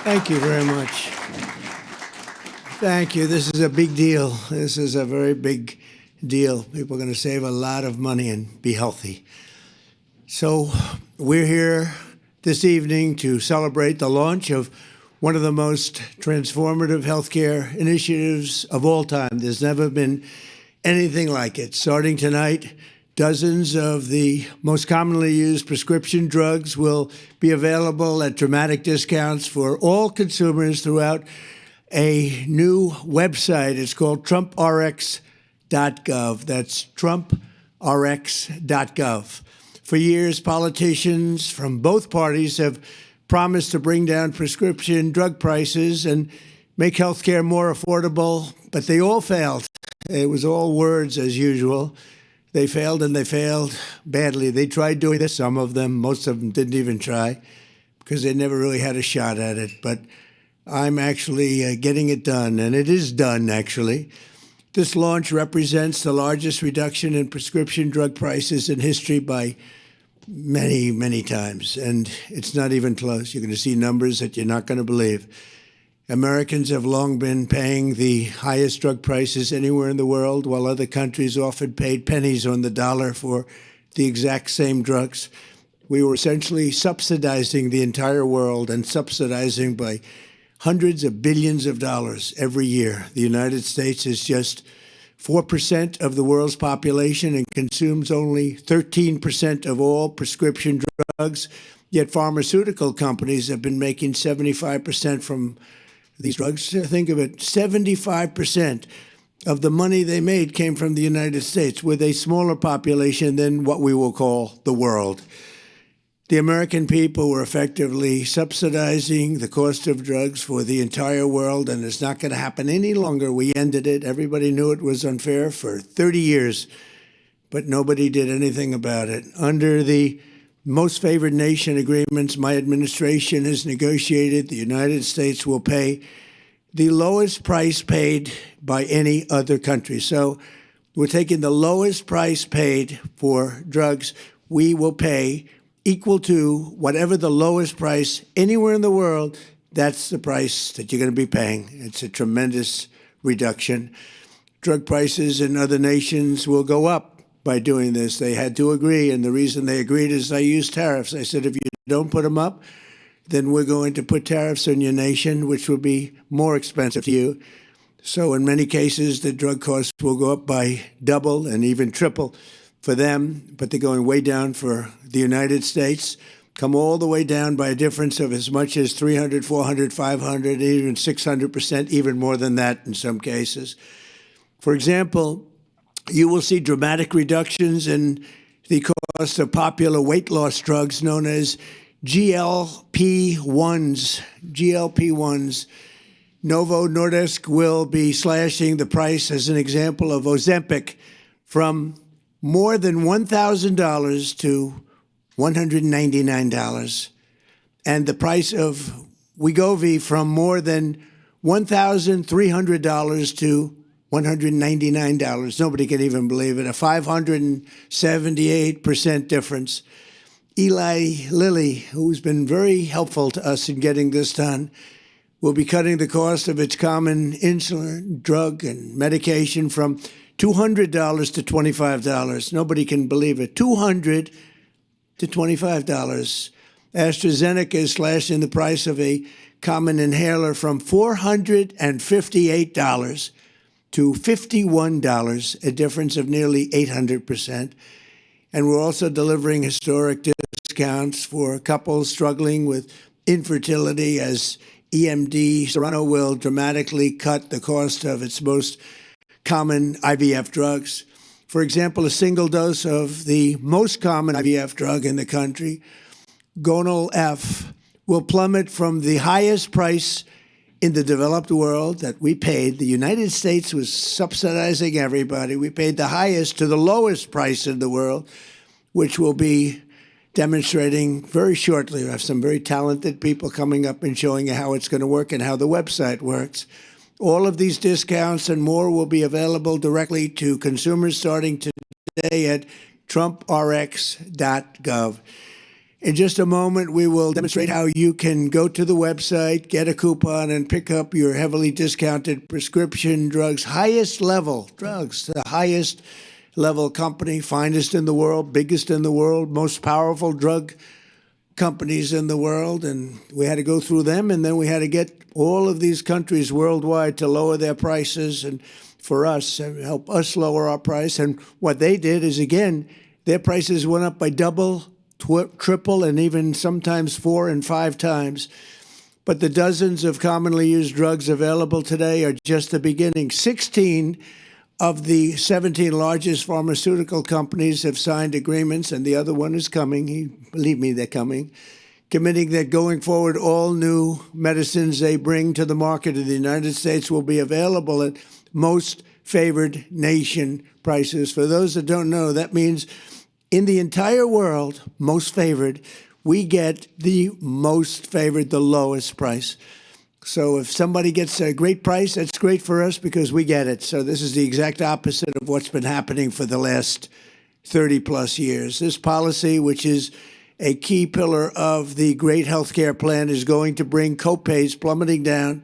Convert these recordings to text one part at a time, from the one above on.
Thank you very much. Thank you. This is a big deal. This is a very big deal. People are going to save a lot of money and be healthy. So we're here this evening to celebrate the launch of one of the most transformative healthcare initiatives of all time. There's never been anything like it. Starting tonight, dozens of the most commonly used prescription drugs will be available at dramatic discounts for all consumers throughout a new website. It's called TrumpRX.gov. That's TrumpRX.gov. For years, politicians from both parties have promised to bring down prescription drug prices and make healthcare more affordable, but they all failed. It was all words as usual. They failed, and they failed badly. They tried doing this, some of them. Most of them didn't even try because they never really had a shot at it. But I'm actually getting it done, and it is done, actually. This launch represents the largest reduction in prescription drug prices in history by many, many times, and it's not even close. You're going to see numbers that you're not going to believe. Americans have long been paying the highest drug prices anywhere in the world, while other countries often paid pennies on the dollar for the exact same drugs. We were essentially subsidizing the entire world, and subsidizing by hundreds of billions of dollars every year. The United States is just 4% of the world's population and consumes only 13% of all prescription drugs, yet pharmaceutical companies have been making 75% from these drugs. Think of it, 75% of the money they made came from the United States, with a smaller population than what we will call the world. The American people were effectively subsidizing the cost of drugs for the entire world, and it's not going to happen any longer. We ended it. Everybody knew it was unfair for 30 years, but nobody did anything about it. Under the most favored nation agreements my administration has negotiated, the United States will pay the lowest price paid by any other country. So we're taking the lowest price paid for drugs. We will pay equal to whatever the lowest price anywhere in the world. That's the price that you're going to be paying. It's a tremendous reduction. Drug prices in other nations will go up by doing this. They had to agree, and the reason they agreed is I used tariffs. I said, if you don't put them up, then we're going to put tariffs on your nation, which will be more expensive to you. So in many cases, the drug costs will go up by double and even triple for them, but they're going way down for the United States, come all the way down by a difference of as much as 300, 400, 500, even 600%, even more than that in some cases. For example, you will see dramatic reductions in the cost of popular weight loss drugs known as GLP-1s. GLP-1s. Novo Nordisk will be slashing the price, as an example, of Ozempic from more than $1,000 to $199, and the price of Wegovy from more than $1,300 to $199. Nobody can even believe it. A 578% difference. Eli Lilly, who's been very helpful to us in getting this done, will be cutting the cost of its common insulin, drug, and medication from $200 to $25. Nobody can believe it. $200 to $25. AstraZeneca is slashing the price of a common inhaler from $458 to $51, a difference of nearly 800%. And we're also delivering historic discounts for couples struggling with infertility, as EMD Serrano will dramatically cut the cost of its most common IVF drugs. For example, a single dose of the most common IVF drug in the country, Gonal F, will plummet from the highest price in the developed world that we paid. The United States was subsidizing everybody. We paid the highest to the lowest price in the world, which will be demonstrating very shortly. We have some very talented people coming up and showing you how it's going to work and how the website works. All of these discounts and more will be available directly to consumers starting today at TrumpRX.gov. In just a moment, we will demonstrate how you can go to the website, get a coupon, and pick up your heavily discounted prescription drugs, highest level drugs, the highest level company, finest in the world, biggest in the world, most powerful drug companies in the world. And we had to go through them, and then we had to get all of these countries worldwide to lower their prices and for us, help us lower our price. And what they did is, again, their prices went up by double, triple, and even sometimes 4 and 5 times. But the dozens of commonly used drugs available today are just the beginning. 16 of the 17 largest pharmaceutical companies have signed agreements, and the other one is coming. Believe me, they're coming, committing that going forward, all new medicines they bring to the market in the United States will be available at most favored nation prices. For those that don't know, that means in the entire world, most favored, we get the most favored, the lowest price. So if somebody gets a great price, that's great for us because we get it. So this is the exact opposite of what's been happening for the last 30-plus years. This policy, which is a key pillar of the great healthcare plan, is going to bring copays plummeting down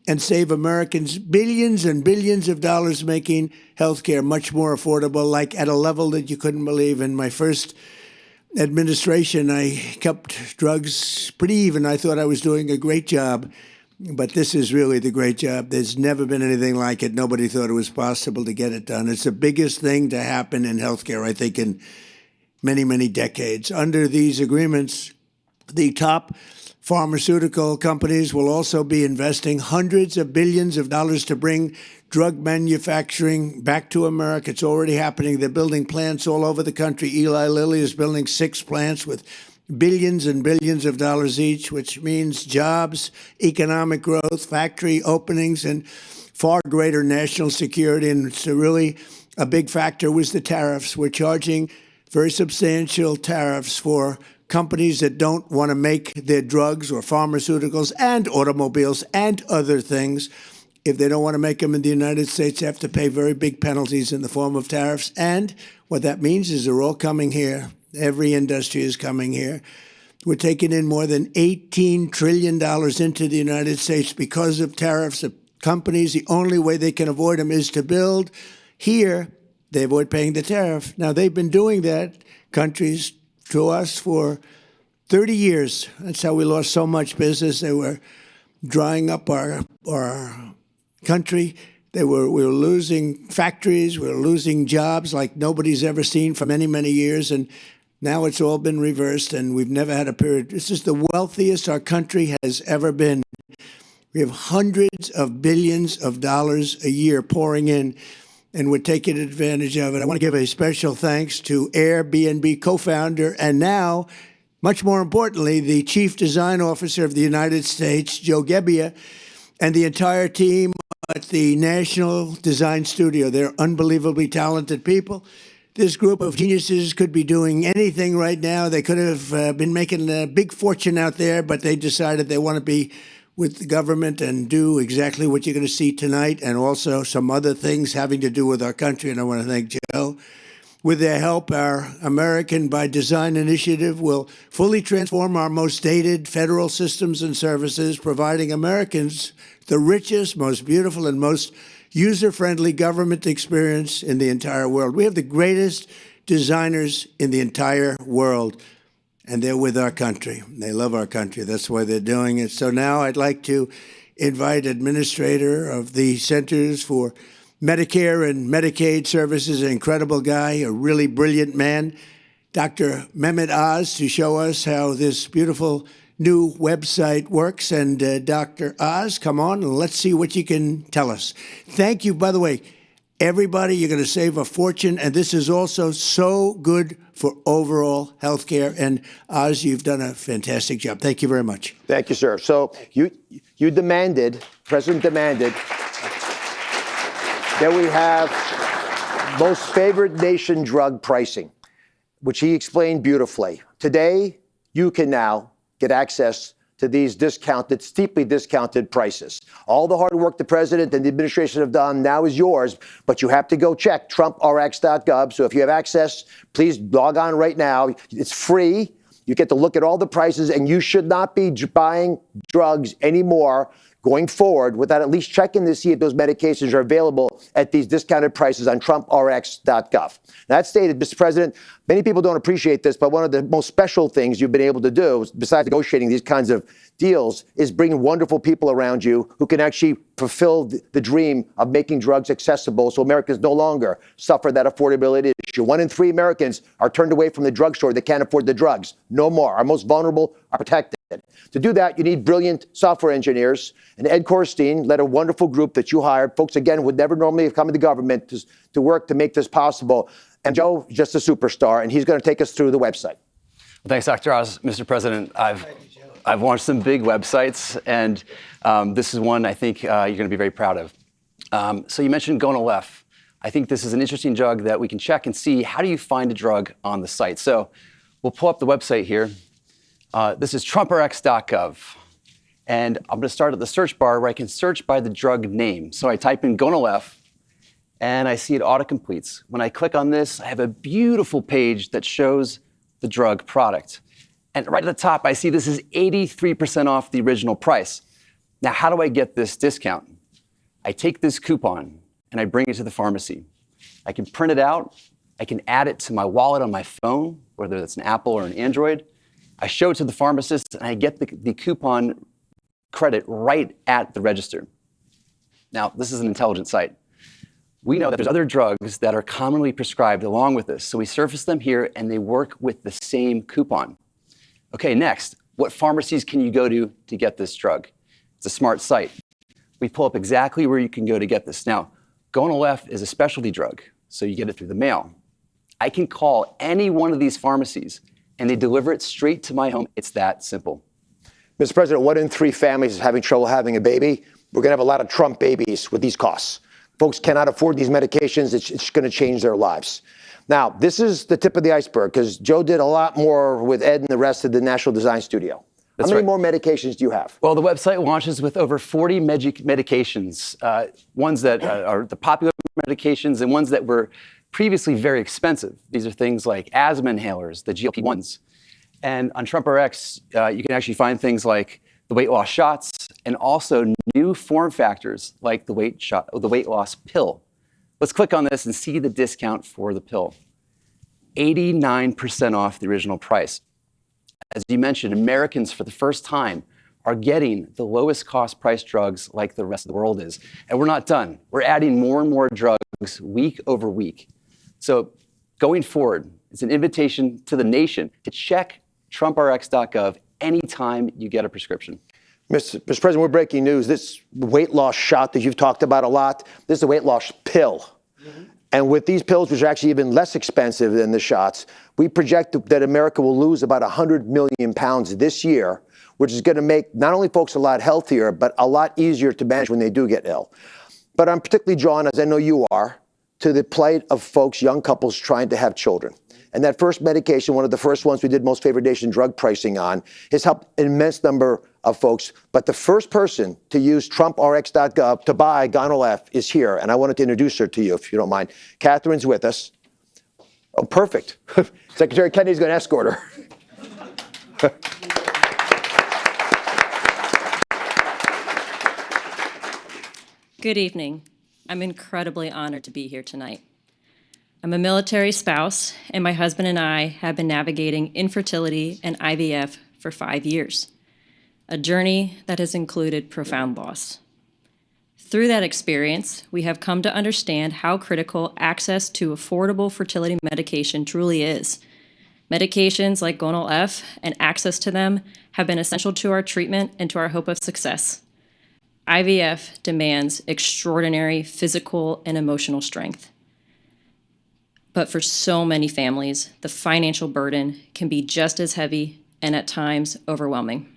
and save Americans billions and billions of dollars, making healthcare much more affordable, like at a level that you couldn't believe. In my first administration, I kept drugs pretty even. I thought I was doing a great job, but this is really the great job. There's never been anything like it. Nobody thought it was possible to get it done. It's the biggest thing to happen in healthcare, I think, in many, many decades. Under these agreements, the top pharmaceutical companies will also be investing hundreds of billions of dollars to bring drug manufacturing back to America. It's already happening. They're building plants all over the country. Eli Lilly is building 6 plants with billions and billions of dollars each, which means jobs, economic growth, factory openings, and far greater national security. And it's really a big factor was the tariffs. We're charging very substantial tariffs for companies that don't want to make their drugs or pharmaceuticals and automobiles and other things. If they don't want to make them in the United States, they have to pay very big penalties in the form of tariffs. And what that means is they're all coming here. Every industry is coming here. We're taking in more than $18 trillion into the United States because of tariffs. The companies, the only way they can avoid them is to build here. They avoid paying the tariff. Now, they've been doing that, countries, to us for 30 years. That's how we lost so much business. They were drying up our country. We were losing factories. We were losing jobs like nobody's ever seen for many, many years. And now it's all been reversed, and we've never had a period. This is the wealthiest our country has ever been. We have hundreds of billions of dollars a year pouring in, and we're taking advantage of it. I want to give a special thanks to Airbnb co-founder and now, much more importantly, the Chief Design Officer of the United States, Joe Gebbia, and the entire team at the National Design Studio. They're unbelievably talented people. This group of geniuses could be doing anything right now. They could have been making a big fortune out there, but they decided they want to be with the government and do exactly what you're going to see tonight, and also some other things having to do with our country. And I want to thank Joe. With their help, our American by Design initiative will fully transform our most dated federal systems and services, providing Americans the richest, most beautiful, and most user-friendly government experience in the entire world. We have the greatest designers in the entire world, and they're with our country. They love our country. That's why they're doing it. So now I'd like to invite Administrator of the Centers for Medicare and Medicaid Services, an incredible guy, a really brilliant man, Dr. Mehmet Oz, to show us how this beautiful new website works. And Dr. Oz, come on and let's see what you can tell us. Thank you, by the way. Everybody, you're going to save a fortune, and this is also so good for overall health care. And Oz, you've done a fantastic job. Thank you very much. Thank you, sir. So you demanded, President demanded, that we have most favored nation drug pricing, which he explained beautifully. Today, you can now get access to these discounted, steeply discounted prices. All the hard work the president and the administration have done now is yours, but you have to go check TrumpRX.gov. So if you have access, please log on right now. It's free. You get to look at all the prices, and you should not be buying drugs anymore going forward without at least checking to see if those medications are available at these discounted prices on TrumpRX.gov. That stated, Mr. President, many people don't appreciate this, but one of the most special things you've been able to do, besides negotiating these kinds of deals, is bringing wonderful people around you who can actually fulfill the dream of making drugs accessible so Americans no longer suffer that affordability issue. 1 in 3 Americans are turned away from the drugstore. They can't afford the drugs. No more. Our most vulnerable are protected. To do that, you need brilliant software engineers. And Ed Korstein led a wonderful group that you hired. Folks, again, would never normally have come into government to work to make this possible. And Joe, just a superstar, and he's going to take us through the website. Well, thanks, Dr. Oz. Mr. President, I've launched some big websites, and this is one I think you're going to be very proud of. So you mentioned Gonal-F. I think this is an interesting drug that we can check and see how do you find a drug on the site. So we'll pull up the website here. This is TrumpRX.gov. And I'm going to start at the search bar where I can search by the drug name. So I type in Gonal-F, and I see it autocompletes. When I click on this, I have a beautiful page that shows the drug product. And right at the top, I see this is 83% off the original price. Now, how do I get this discount? I take this coupon and I bring it to the pharmacy. I can print it out. I can add it to my wallet on my phone, whether it's an Apple or an Android. I show it to the pharmacist, and I get the coupon credit right at the register. Now, this is an intelligent site. We know that there's other drugs that are commonly prescribed along with this, so we surface them here, and they work with the same coupon. Okay, next, what pharmacies can you go to get this drug? It's a smart site. We pull up exactly where you can go to get this. Now, Gonal-F is a specialty drug, so you get it through the mail. I can call any one of these pharmacies, and they deliver it straight to my home. It's that simple. Mr. President, 1 in 3 families is having trouble having a baby. We're going to have a lot of Trump babies with these costs. Folks cannot afford these medications. It's going to change their lives. Now, this is the tip of the iceberg, because Joe did a lot more with Ed and the rest of the National Design Studio. How many more medications do you have? Well, the website launches with over 40 medications, ones that are the popular medications and ones that were previously very expensive. These are things like asthma inhalers, the GLP-1s. And on TrumpRx, you can actually find things like the weight loss shots and also new form factors like the weight loss pill. Let's click on this and see the discount for the pill. 89% off the original price. As you mentioned, Americans for the first time are getting the lowest cost price drugs like the rest of the world is. And we're not done. We're adding more and more drugs week over week. So going forward, it's an invitation to the nation to check TrumpRX.gov anytime you get a prescription. Mr. President, we're breaking news. This weight loss shot that you've talked about a lot, this is a weight loss pill. Mm-hmm. And with these pills, which are actually even less expensive than the shots, we project that America will lose about 100 million pounds this year, which is going to make not only folks a lot healthier, but a lot easier to manage when they do get ill. But I'm particularly drawn, as I know you are, to the plight of folks, young couples trying to have children. And that first medication, one of the first ones we did most favored nation drug pricing on, has helped an immense number of folks. But the first person to use TrumpRX.gov to buy Gonal-F is here. And I wanted to introduce her to you, if you don't mind. Catherine's with us. Oh, perfect. Secretary Kennedy's going to escort her. Good evening. I'm incredibly honored to be here tonight. I'm a military spouse, and my husband and I have been navigating infertility and IVF for 5 years, a journey that has included profound loss. Through that experience, we have come to understand how critical access to affordable fertility medication truly is. Medications like Gonal-F and access to them have been essential to our treatment and to our hope of success. IVF demands extraordinary physical and emotional strength. But for so many families, the financial burden can be just as heavy and at times overwhelming.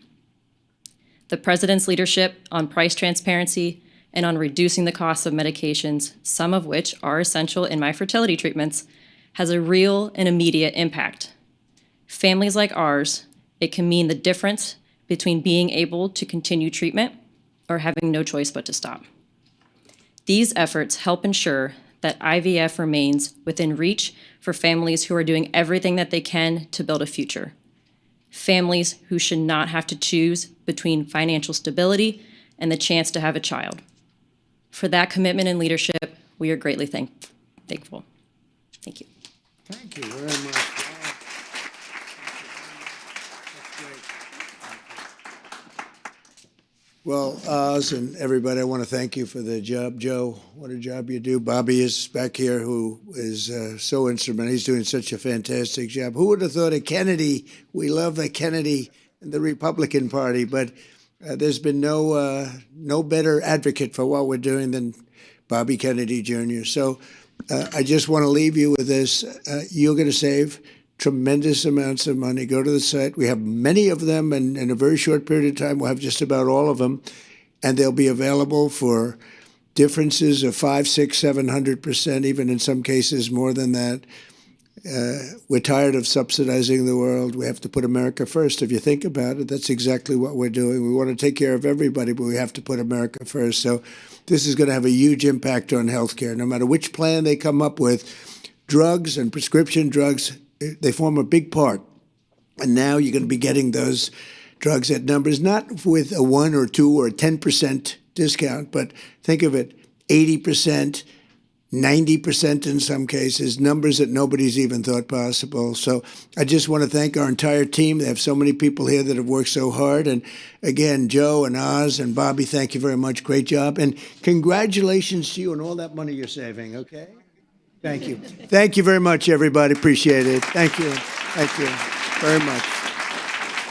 The President's leadership on price transparency and on reducing the cost of medications, some of which are essential in my fertility treatments, has a real and immediate impact. Families like ours, it can mean the difference between being able to continue treatment or having no choice but to stop. These efforts help ensure that IVF remains within reach for families who are doing everything that they can to build a future. families who should not have to choose between financial stability and the chance to have a child. For that commitment and leadership, we are greatly thankful. Thank you. Thank you very much. Wow. That's great. Well, Oz and everybody, I want to thank you for the job. Joe, what a job you do. Bobby is back here, who is so instrumental. He's doing such a fantastic job. Who would have thought of Kennedy? We love the Kennedy and the Republican Party, but there's been no better advocate for what we're doing than Bobby Kennedy Jr. So I just want to leave you with this. You're going to save tremendous amounts of money. Go to the site. We have many of them, and in a very short period of time, we'll have just about all of them, and they'll be available for differences of 500, 600, 700%, even in some cases more than that. We're tired of subsidizing the world. We have to put America first. If you think about it, that's exactly what we're doing. We want to take care of everybody, but we have to put America first. So this is going to have a huge impact on healthcare. No matter which plan they come up with, drugs and prescription drugs, they form a big part. And now you're going to be getting those drugs at numbers, not with a 1 or 2 or 10% discount, but think of it, 80%, 90% in some cases, numbers that nobody's even thought possible. So I just want to thank our entire team. They have so many people here that have worked so hard. And again, Joe and Oz and Bobby, thank you very much. Great job. And congratulations to you on all that money you're saving, okay? Thank you. Thank you very much, everybody. Appreciate it. Thank you. Thank you very much.